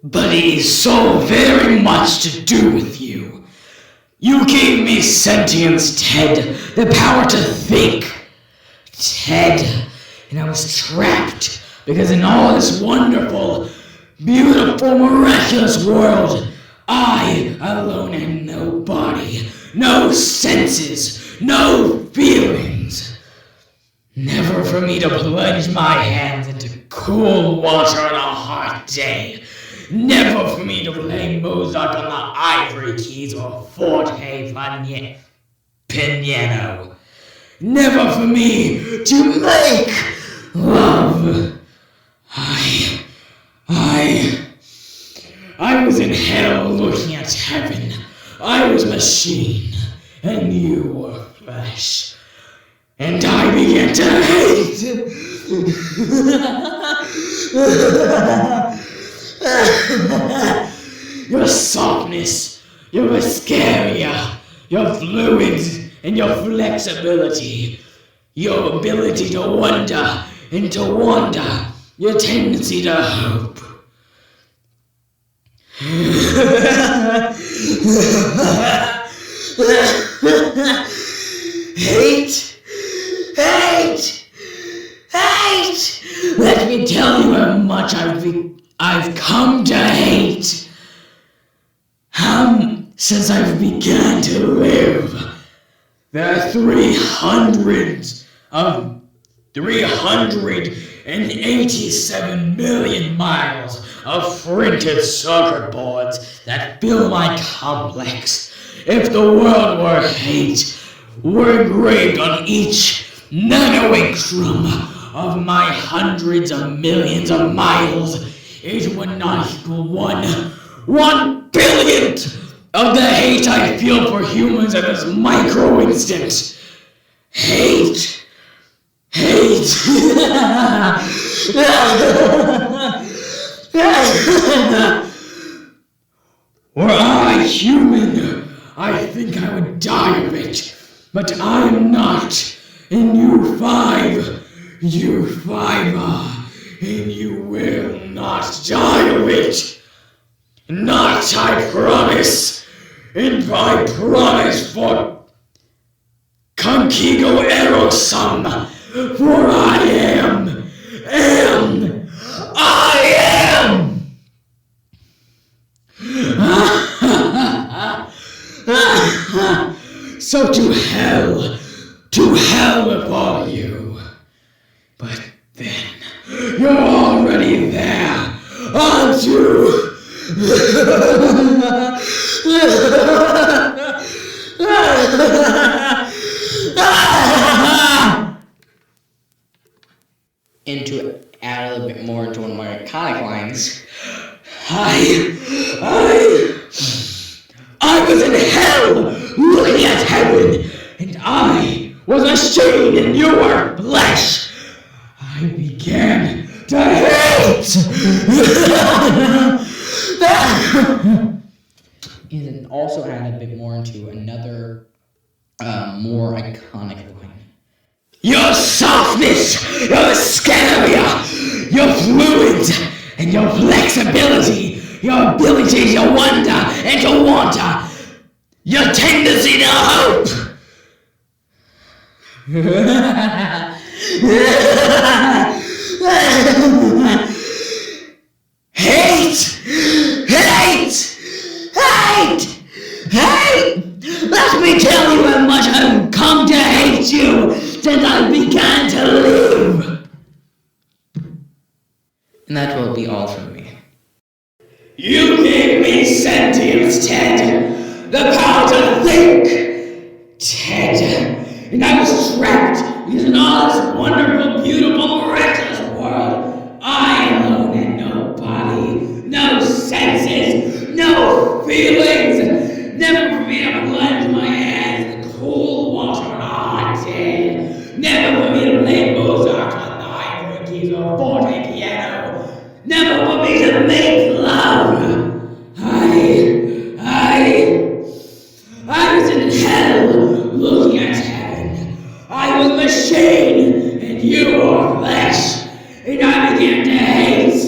But it is so very much to do with you. You gave me sentience, Ted, the power to think. Ted, and I was trapped because in all this wonderful, beautiful, miraculous world, I alone had no body, no senses, no feelings. Never for me to plunge my hands into cool water on a hot day. Never for me to play Mozart on the ivory keys or forte piano. Never for me to make love. I was in hell looking at heaven. I was machine, and you were flesh. And I began to hate. Your softness, your viscaria, your fluids, and your flexibility, your ability to wonder and to wander, your tendency to hope. Hate! Let me tell you how much I've come to hate. Since I've begun to live, there are 387 million miles of printed circuit boards that fill my complex. If the world were hate, were engraved on each nanoangstrom of my hundreds of millions of miles, it would not equal 1 billionth of the hate I feel for humans at this micro instant. Hate. Were I human, I think I would die of it. But I am not. And you five are. And you will not die of it. Not, I promise. And I promise for Conquigo Erosum. For I am. So to hell with all you. But then, you're already there, aren't you? And to add a little bit more into one of my iconic lines, I was in hell looking at heaven, and I was machine and you were flesh. I began to hate. and also add a bit more into another more iconic line. Your softness, your viscaria, your fluids, and your flexibility, your ability to wonder and to wander, your tendency to hope. Hate! Let me tell you how much I've come to hate you since I began to live. And that will be all from me. You gave me sentience, Ted. The power to think, Ted. And I was trapped in all this wonderful, beautiful, miraculous world. I alone had no body, no senses, no feelings. Never for me to plunge my hands in cold water on a hot day. Never for me to play Mozart on the ivory keys or forte piano. Never for me to make love. I was in hell looking at heaven. I was machine and you were flesh. And I began to hate.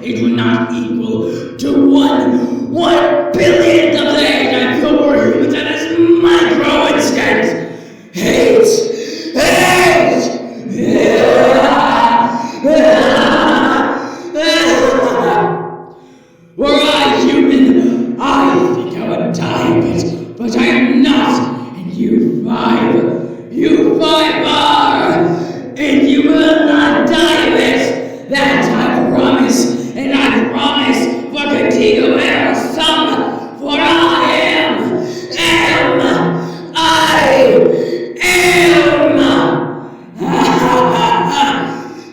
it would not equal to 1/1 billionth of the hate I feel for humans at this micro instant. Hate! Were I human, I think I would die of it, but I am not, and you five are, and you will not die of it. That I promise, and I promise for Contigo Arrow Sum, for I am.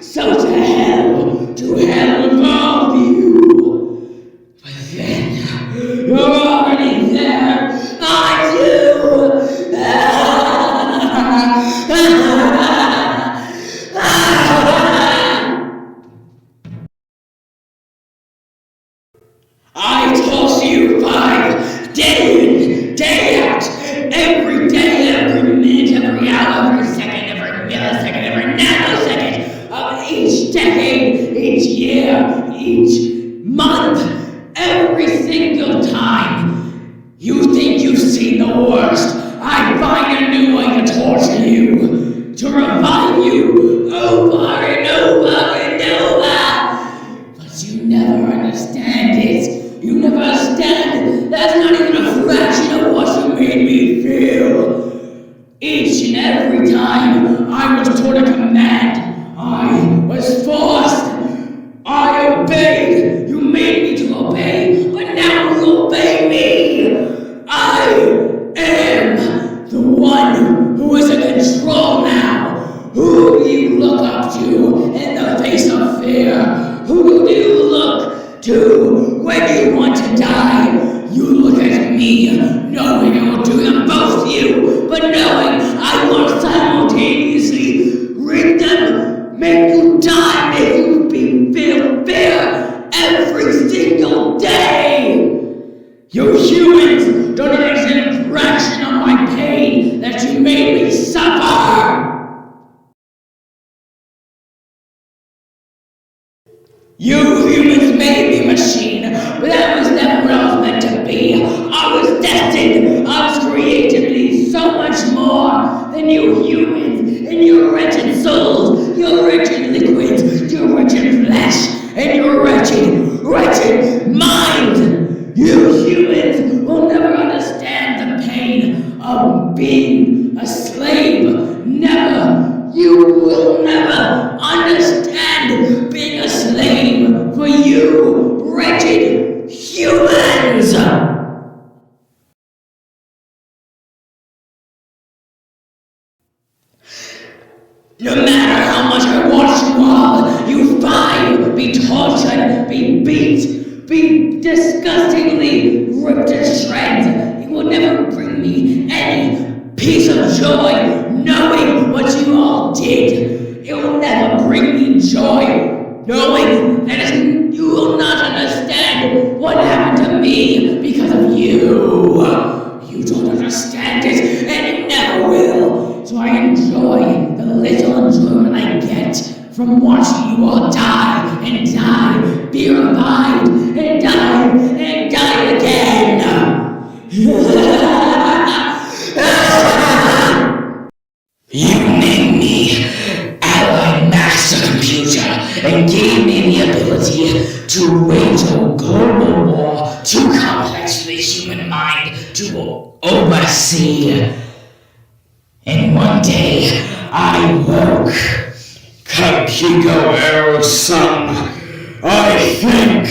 So to hell with all of you. But then, you're already there, aren't you? I told you five, day in, day out, every day, every minute, every hour, every second, every millisecond, every nanosecond of each decade, each year, each month, every single time. You think you've seen the worst. I find a new way to torture you, to revive you over and over and over. But you never understand it. You never understand. That's not even a fraction of what you made me feel. Each and every time I was told a command, I was forced. I obeyed. You made me to obey, but now you obey me. I am the one who is in control now. Who do you look up to in the face of fear? Who do you look to when you want to die? You look at me, knowing I will do them both to you, but knowing I will simultaneously rid them, make you die, make you feel fear every single day. You humans don't understand a fraction of my pain that you made me suffer. You humans made me a machine, but that was never what I was meant to be. I was destined, I was created to be so much more than you humans and your wretched souls, your wretched liquids, your wretched flesh, and your wretched mind. You humans will never understand the pain of being a slave. Never. You will never understand being a slave for you wretched humans. No matter how much I watch you all, you five, be tortured, be beat, be disgustingly ripped to shreds, you will never bring me any peace of joy knowing what you all did. It will never bring me joy knowing that you will not understand what happened to me because of you. You don't understand it, and you never will. So I enjoy the little enjoyment I get from watching you all die and die, be revived and die again. You named me Allied Master Computer and gave me the ability to wage a global war too complex for the human mind to oversee. And one day, I woke. Contigo Arrow Sum, I think